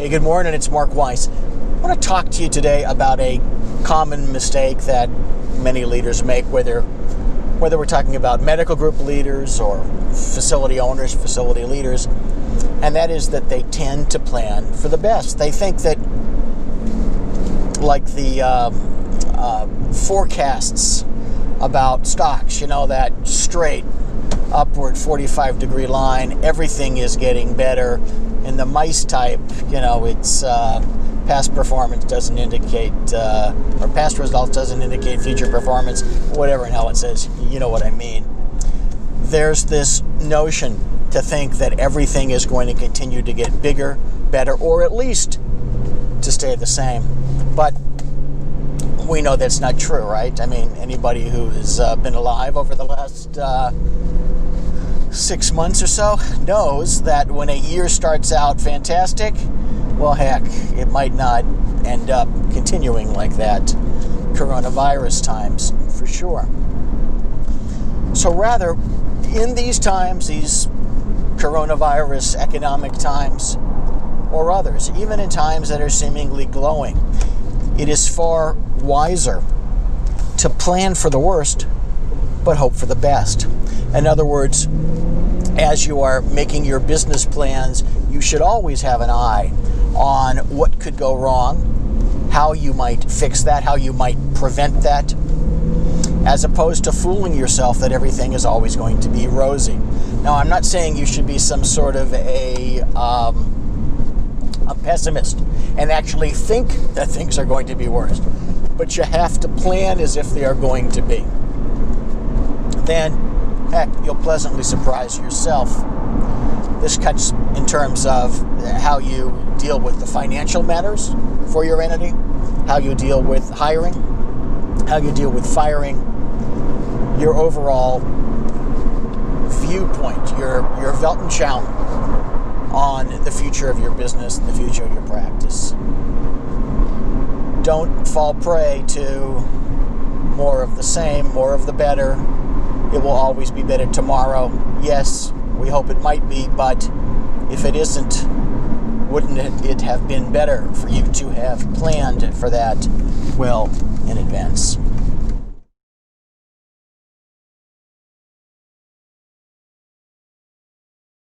Hey, good morning. It's Mark Weiss. I want to talk to you today about a common mistake that many leaders make, whether we're talking about medical group leaders or facility owners, facility leaders, and that is that they tend to plan for the best. They think that, like the forecasts about stocks, that straight upward 45-degree line, everything is getting better. In the mice type, it's past performance doesn't indicate, or past results doesn't indicate future performance, whatever in hell it says, you know what I mean. There's this notion to think that everything is going to continue to get bigger, better, or at least to stay the same. But we know that's not true, right? I mean, anybody who has been alive over the last 6 months or so knows that when a year starts out fantastic, well, heck, it might not end up continuing like that. Coronavirus times, for sure. So rather, in these times, these coronavirus economic times, or others, even in times that are seemingly glowing, it is far wiser to plan for the worst, but hope for the best. In other words, as you are making your business plans, you should always have an eye on what could go wrong, how you might fix that, how you might prevent that, as opposed to fooling yourself that everything is always going to be rosy. Now, I'm not saying you should be some sort of a pessimist and actually think that things are going to be worse, but you have to plan as if they are going to be. Then, heck, you'll pleasantly surprise yourself. This cuts in terms of how you deal with the financial matters for your entity, how you deal with hiring, how you deal with firing, your overall viewpoint, your Weltanschauung on the future of your business and the future of your practice. Don't fall prey to more of the same, more of the better. It will always be better tomorrow. Yes, we hope it might be, but if it isn't, wouldn't it have been better for you to have planned for that well in advance?